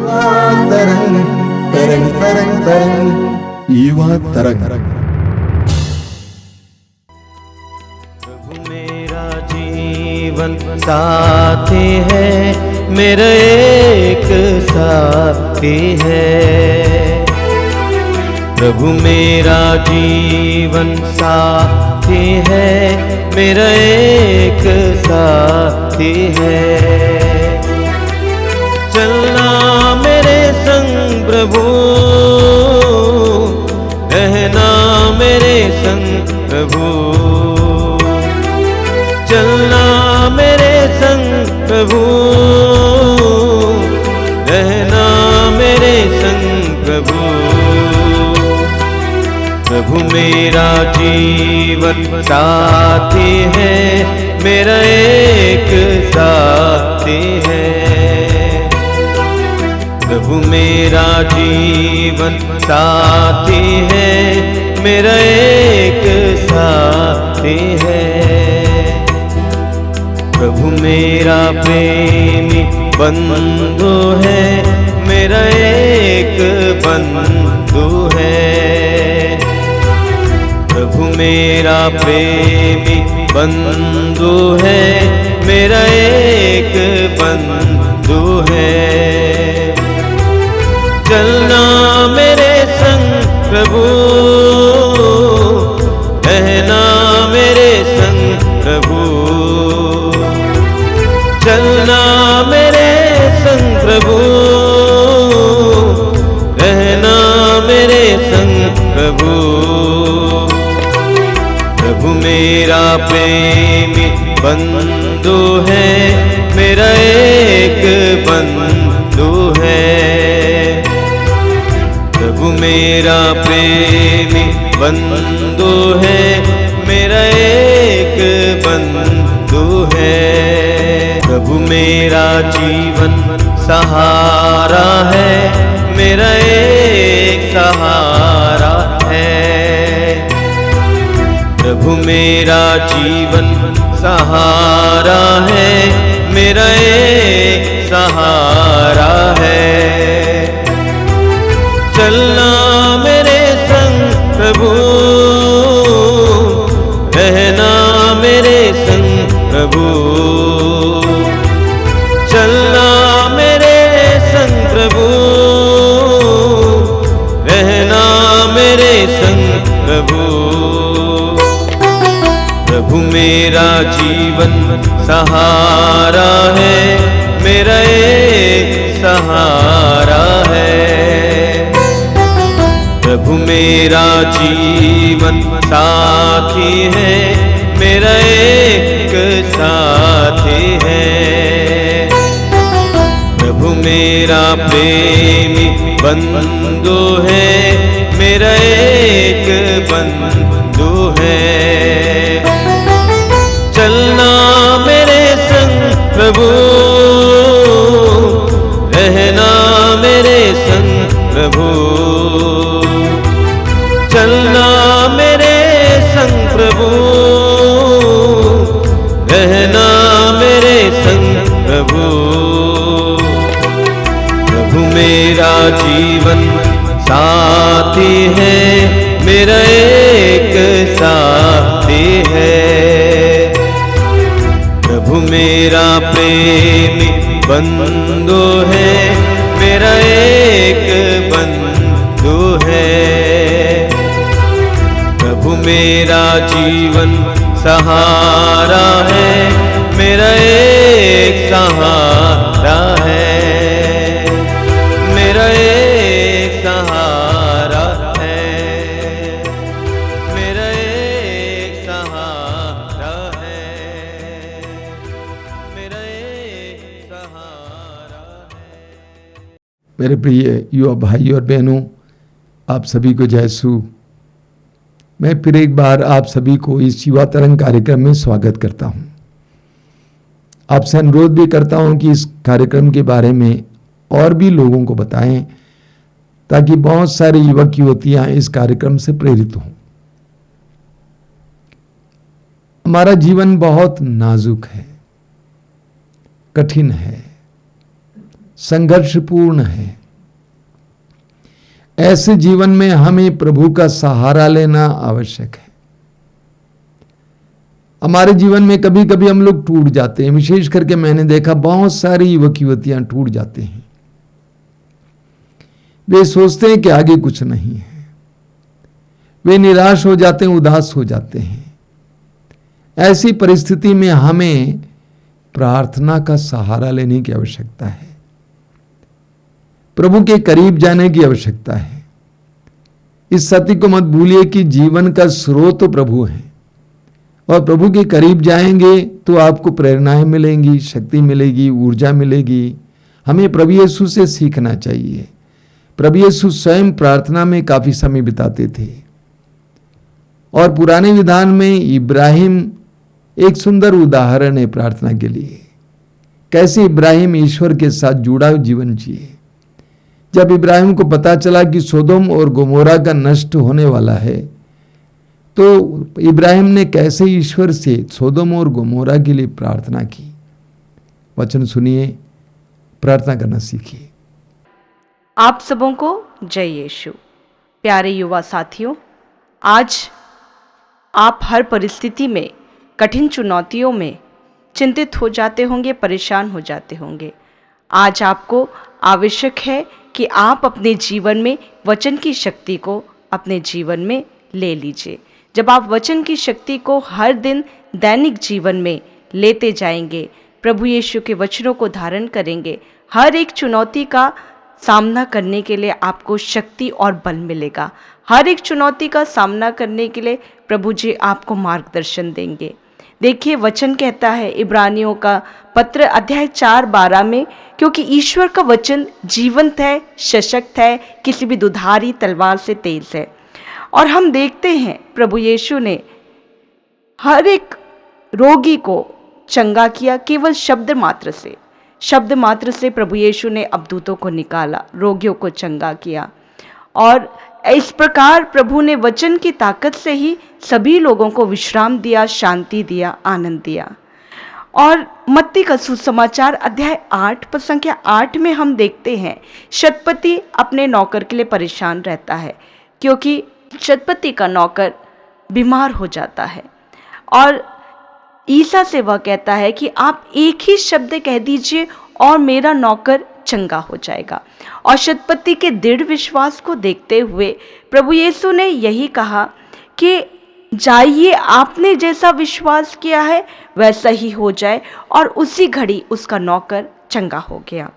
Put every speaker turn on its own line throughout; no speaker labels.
युवा तरंग तरंग तरंग तरंग युवा तरंग।
प्रभु मेरा जीवन साथी है, मेरा एक साथी है। प्रभु मेरा जीवन साथी है, मेरा एक साथी है। चलना मेरे संग प्रभु, रहना मेरे संग प्रभु। चलना मेरे संग प्रभु, रहना मेरे संग प्रभु। प्रभु मेरा जीवन साथी है, मेरा एक साथी है। प्रभु मेरा जीवन साथी है, मेरा एक साथी है। प्रभु मेरा प्रेमी बंधु है, मेरा एक बंधु है। प्रभु मेरा प्रेमी बंधु है, मेरा एक बंधु है। चलना मेरे संग प्रभु, रहना मेरे संग प्रभु। चलना मेरे संग प्रभु, रहना मेरे संग प्रभु। प्रभु मेरा प्रेमी बंधु है, मेरा एक बंधु है। प्रभु मेरा प्रेमी बंधु है, मेरा एक बंधु है। प्रभु मेरा जीवन सहारा है, मेरा एक सहारा है। प्रभु मेरा जीवन सहारा है, मेरा एक सहारा है। चलना मेरे संग प्रभु, रहना मेरे संग प्रभु। चलना मेरे संग प्रभु, रहना मेरे संग प्रभु। प्रभु मेरा जीवन सहारा है, मेरा एक सहारा है। प्रभु मेरा जीवन साथी है, मेरा एक साथी है। प्रभु मेरा प्रेमी बंधु है, मेरा एक बंधु है। चलना मेरे संग प्रभु, रहना मेरे संग प्रभु। चलना मेरे संग प्रभु, रहना मेरे संग प्रभु। प्रभु मेरा जीवन साथी है, मेरा एक साथी है। प्रभु मेरा प्रेमी बंधु है, मेरा एक बंधु है। प्रभु मेरा जीवन सहारा है, मेरा एक सहारा है। मेरा एक सहारा है, मेरा एक सहारा है, मेरा एक सहारा है।
मेरे प्रिय युवा भाई और बहनों, आप सभी को जय सू। मैं फिर एक बार आप सभी को इस युवा तरंग कार्यक्रम में स्वागत करता हूं। आपसे अनुरोध भी करता हूं कि इस कार्यक्रम के बारे में और भी लोगों को बताएं, ताकि बहुत सारे युवक युवतियां इस कार्यक्रम से प्रेरित हों। हमारा जीवन बहुत नाजुक है, कठिन है, संघर्षपूर्ण है। ऐसे जीवन में हमें प्रभु का सहारा लेना आवश्यक है। हमारे जीवन में कभी कभी हम लोग टूट जाते हैं। विशेष करके मैंने देखा बहुत सारी युवक युवतियां टूट जाते हैं। वे सोचते हैं कि आगे कुछ नहीं है, वे निराश हो जाते हैं, उदास हो जाते हैं। ऐसी परिस्थिति में हमें प्रार्थना का सहारा लेने की आवश्यकता है, प्रभु के करीब जाने की आवश्यकता है। इस सत्य को मत भूलिए कि जीवन का स्रोत तो प्रभु है, और प्रभु के करीब जाएंगे तो आपको प्रेरणाएं मिलेंगी, शक्ति मिलेगी, ऊर्जा मिलेगी। हमें प्रभु यीशु से सीखना चाहिए। प्रभु यीशु स्वयं प्रार्थना में काफी समय बिताते थे, और पुराने विधान में इब्राहिम एक सुंदर उदाहरण है प्रार्थना के लिए। कैसे इब्राहिम ईश्वर के साथ जुड़ा जीवन जिए। जब इब्राहिम को पता चला कि सोदोम और गोमोरा का नष्ट होने वाला है, तो इब्राहिम ने कैसे ईश्वर से सोदोम और गोमोरा के लिए प्रार्थना की। वचन सुनिए, प्रार्थना करना सीखिए।
आप सबों को जय यीशु। प्यारे युवा साथियों, आज आप हर परिस्थिति में, कठिन चुनौतियों में चिंतित हो जाते होंगे, परेशान हो जाते होंगे। आज आपको आवश्यक है कि आप अपने जीवन में वचन की शक्ति को अपने जीवन में ले लीजिए। जब आप वचन की शक्ति को हर दिन दैनिक जीवन में लेते जाएंगे, प्रभु यीशु के वचनों को धारण करेंगे, हर एक चुनौती का सामना करने के लिए आपको शक्ति और बल मिलेगा। हर एक चुनौती का सामना करने के लिए प्रभु जी आपको मार्गदर्शन देंगे। देखिए, वचन कहता है इब्रानियों का पत्र अध्याय 4:12 में, क्योंकि ईश्वर का वचन जीवंत है, सशक्त है, किसी भी दुधारी तलवार से तेज है। और हम देखते हैं प्रभु यीशु ने हर एक रोगी को चंगा किया केवल शब्द मात्र से प्रभु यीशु ने अबदूतों को निकाला, रोगियों को चंगा किया। और इस प्रकार प्रभु ने वचन की ताकत से ही सभी लोगों को विश्राम दिया, शांति दिया, आनंद दिया। और मत्ती का सुसमाचार अध्याय 8 पद संख्या 8 में हम देखते हैं, शतपति अपने नौकर के लिए परेशान रहता है, क्योंकि शतपति का नौकर बीमार हो जाता है। और ईसा से वह कहता है कि आप एक ही शब्द कह दीजिए और मेरा नौकर चंगा हो जाएगा। और शतपति के दृढ़ विश्वास को देखते हुए प्रभु यीशु ने यही कहा कि जाइए, आपने जैसा विश्वास किया है वैसा ही हो जाए। और उसी घड़ी उसका नौकर चंगा हो गया।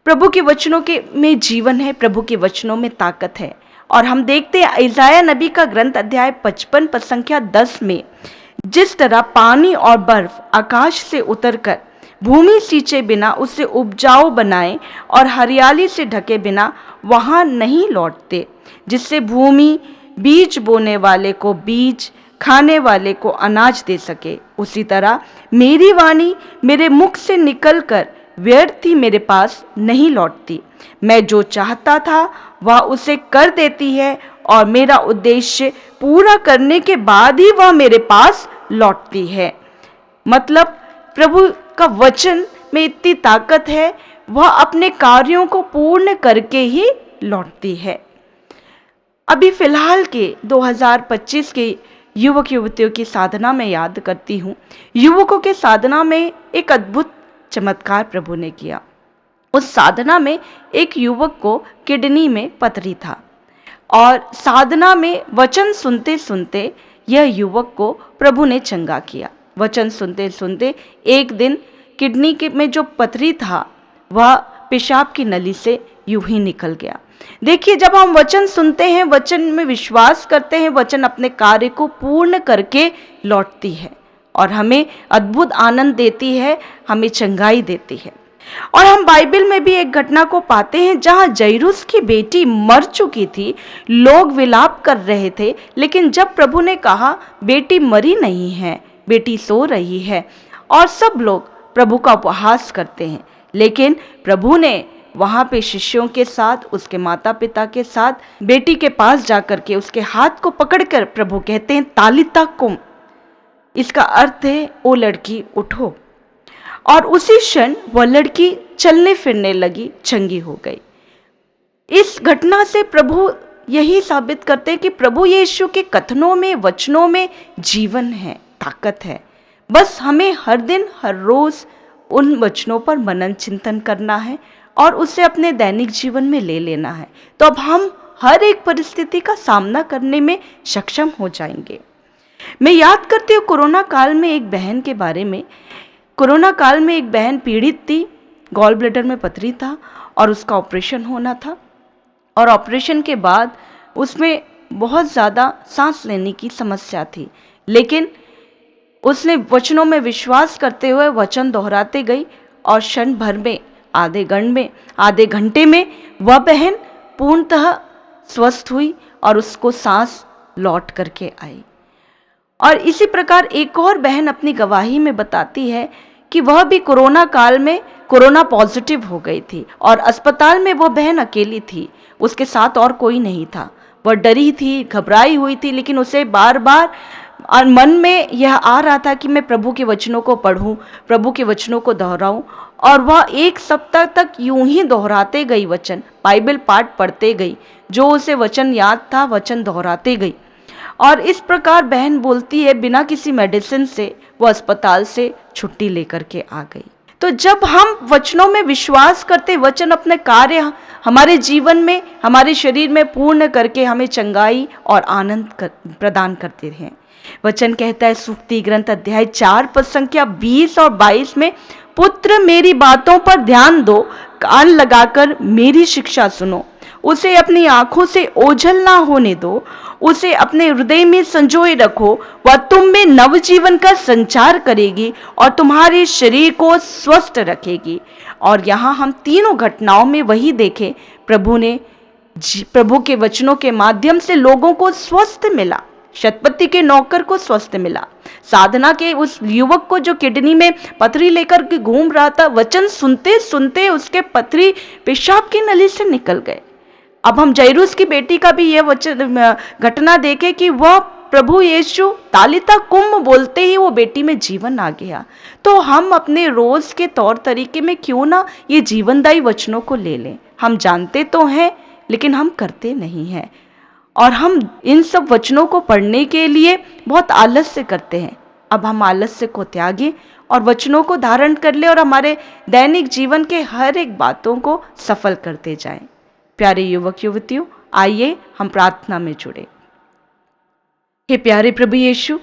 प्रभु के वचनों के में जीवन है, प्रभु के वचनों में ताकत है। और हम देखते हैं इसाया नबी का ग्रंथ अध्याय 55 पद संख्या 10 में, जिस तरह पानी और बर्फ आकाश से उतरकर भूमि सींचे बिना उसे उपजाऊ बनाए और हरियाली से ढके बिना वहाँ नहीं लौटते, जिससे भूमि बीज बोने वाले को बीज, खाने वाले को अनाज दे सके, उसी तरह मेरी वाणी मेरे मुख से निकलकर व्यर्थ ही मेरे पास नहीं लौटती। मैं जो चाहता था वह उसे कर देती है, और मेरा उद्देश्य पूरा करने के बाद ही वह मेरे पास लौटती है। मतलब प्रभु का वचन में इतनी ताकत है, वह अपने कार्यों को पूर्ण करके ही लौटती है। अभी फिलहाल के 2025 के युवक युवतियों की साधना में याद करती हूँ। युवकों के साधना में एक अद्भुत चमत्कार प्रभु ने किया। उस साधना में एक युवक को किडनी में पथरी था, और साधना में वचन सुनते सुनते यह युवक को प्रभु ने चंगा किया। वचन सुनते सुनते एक दिन किडनी के में जो पथरी था वह पेशाब की नली से यूं ही निकल गया। देखिए, जब हम वचन सुनते हैं, वचन में विश्वास करते हैं, वचन अपने कार्य को पूर्ण करके लौटती है और हमें अद्भुत आनंद देती है, हमें चंगाई देती है। और हम बाइबल में भी एक घटना को पाते हैं जहां जैरुस की बेटी मर चुकी थी। लोग विलाप कर रहे थे, लेकिन जब प्रभु ने कहा बेटी मरी नहीं है, बेटी सो रही है, और सब लोग प्रभु का उपहास करते हैं, लेकिन प्रभु ने वहाँ पे शिष्यों के साथ, उसके माता पिता के साथ बेटी के पास जाकर के उसके हाथ को पकड़कर प्रभु कहते हैं तालिता कुम। इसका अर्थ है ओ लड़की उठो। और उसी क्षण वह लड़की चलने फिरने लगी, चंगी हो गई। इस घटना से प्रभु यही साबित करते हैं कि प्रभु यीशु के कथनों में, वचनों में जीवन है, ताकत है। बस हमें हर दिन, हर रोज उन वचनों पर मनन चिंतन करना है और उसे अपने दैनिक जीवन में ले लेना है। तो अब हम हर एक परिस्थिति का सामना करने में सक्षम हो जाएंगे। मैं याद करती हूँ कोरोना काल में एक बहन के बारे में। कोरोना काल में एक बहन पीड़ित थी, गॉल ब्लैडर में पथरी था और उसका ऑपरेशन होना था। और ऑपरेशन के बाद उसमें बहुत ज़्यादा सांस लेने की समस्या थी, लेकिन उसने वचनों में विश्वास करते हुए वचन दोहराते गई और क्षण भर में, आधे घंटे में वह बहन पूर्णतः स्वस्थ हुई और उसको सांस लौट करके आई। और इसी प्रकार एक और बहन अपनी गवाही में बताती है कि वह भी कोरोना काल में कोरोना पॉजिटिव हो गई थी और अस्पताल में वह बहन अकेली थी, उसके साथ और कोई नहीं था। वह डरी थी, घबराई हुई थी, लेकिन उसे बार बार मन में यह आ रहा था कि मैं प्रभु के वचनों को पढ़ूं, प्रभु के वचनों को दोहराऊं। और वह 1 सप्ताह तक यूं ही दोहराते गई वचन, बाइबल पाठ पढ़ते गई, जो उसे वचन याद था वचन दोहराते गई। और इस प्रकार बहन बोलती है बिना किसी मेडिसिन से वो अस्पताल से छुट्टी लेकर के आ गई। तो जब हम वचनों में विश्वास करते, वचन अपने कार्य हमारे जीवन में, हमारे शरीर में पूर्ण करके हमें चंगाई और आनंद प्रदान करते हैं। वचन कहता है सूक्ति ग्रंथ अध्याय 4 पद संख्या 20 और 22 में, पुत्र मेरी बातों पर ध्यान दो, कान लगाकर मेरी शिक्षा सुनो, उसे अपनी आंखों से ओझल ना होने दो, उसे अपने हृदय में संजोए रखो, वह तुम में नवजीवन का संचार करेगी और तुम्हारे शरीर को स्वस्थ रखेगी। और यहाँ हम तीनों घटनाओं में वही देखें, प्रभु के वचनों के माध्यम से लोगों को स्वस्थ मिला। शतपति के नौकर को स्वस्थ मिला, साधना के उस युवक को जो किडनी में पथरी लेकर के घूम रहा था, वचन सुनते सुनते उसके पथरी पेशाब की नली से निकल गए। अब हम जैरूस की बेटी का भी यह वचन घटना देखें कि वह प्रभु यीशु तालिता कुम बोलते ही वो बेटी में जीवन आ गया। तो हम अपने रोज के तौर तरीके में क्यों ना ये जीवनदायी वचनों को ले लें। हम जानते तो हैं लेकिन हम करते नहीं हैं, और हम इन सब वचनों को पढ़ने के लिए बहुत आलस्य करते हैं। अब हम आलस्य को त्यागें और वचनों को धारण कर ले और हमारे दैनिक जीवन के हर एक बातों को सफल करते जाएं। प्यारे युवक युवतियों, आइए हम प्रार्थना में जुड़े। हे प्यारे प्रभु यीशु,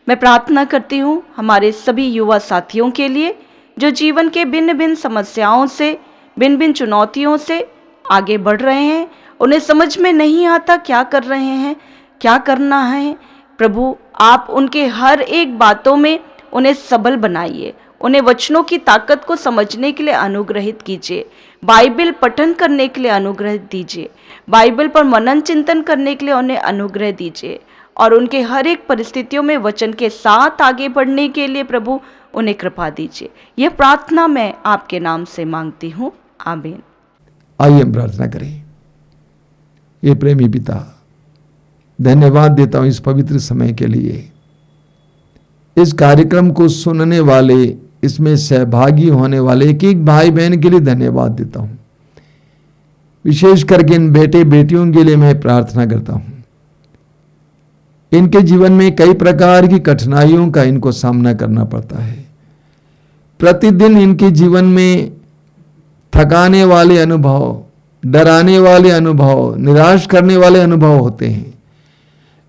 मैं प्रार्थना करती हूँ हमारे सभी युवा साथियों के लिए जो जीवन के भिन्न भिन्न समस्याओं से, भिन्न भिन्न चुनौतियों से आगे बढ़ रहे हैं। उन्हें समझ में नहीं आता क्या कर रहे हैं, क्या करना है। प्रभु आप उनके हर एक बातों में उन्हें सबल बनाइए, उन्हें वचनों की ताकत को समझने के लिए अनुग्रहित कीजिए, बाइबल पठन करने के लिए अनुग्रह दीजिए, बाइबल पर मनन चिंतन करने के लिए उन्हें अनुग्रह दीजिए, और उनके हर एक परिस्थितियों में वचन के साथ आगे बढ़ने के लिए प्रभु उन्हें कृपा दीजिए। यह प्रार्थना मैं आपके नाम से मांगती हूँ, आमीन।
आइए हम प्रार्थना करें। ये प्रेमी पिता, धन्यवाद देता हूं इस पवित्र समय के लिए, इस कार्यक्रम को सुनने वाले, इसमें सहभागी होने वाले एक एक भाई बहन के लिए धन्यवाद देता हूं। विशेष करके इन बेटे बेटियों के लिए मैं प्रार्थना करता हूं। इनके जीवन में कई प्रकार की कठिनाइयों का इनको सामना करना पड़ता है। प्रतिदिन इनके जीवन में थकाने वाले अनुभव, डराने वाले अनुभव, निराश करने वाले अनुभव होते हैं।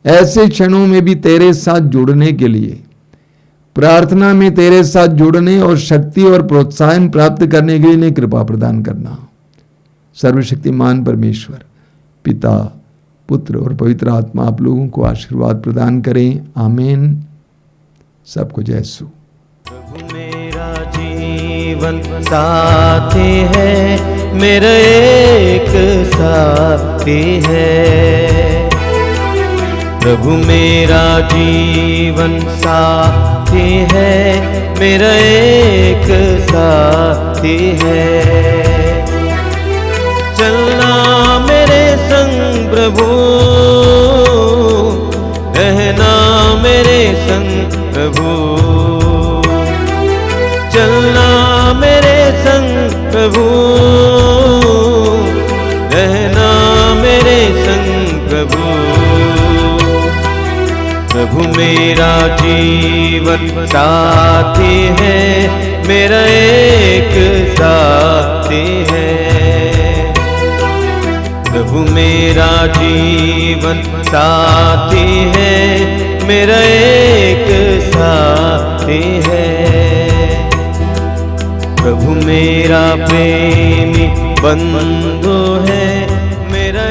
ऐसे क्षणों में भी तेरे साथ जुड़ने के लिए, प्रार्थना में तेरे साथ जुड़ने और शक्ति और प्रोत्साहन प्राप्त करने के लिए कृपा प्रदान करना। सर्वशक्तिमान परमेश्वर, पिता, पुत्र और पवित्र आत्मा आप लोगों को आशीर्वाद प्रदान करें, आमीन। सबको जय यीशु।
प्रभु मेरा जीवन साथी है, मेरा एक साथी है। प्रभु मेरा जीवन साथी है, मेरा एक साथी है। चलना मेरे संग प्रभु, रहना मेरे संग प्रभु, चलना मेरे संग प्रभु, जीवन साथी है, मेरा एक साथी है। प्रभु मेरा जीवन साथी है, मेरा एक साथी है। प्रभु मेरा प्रेमी बंधु है, मेरा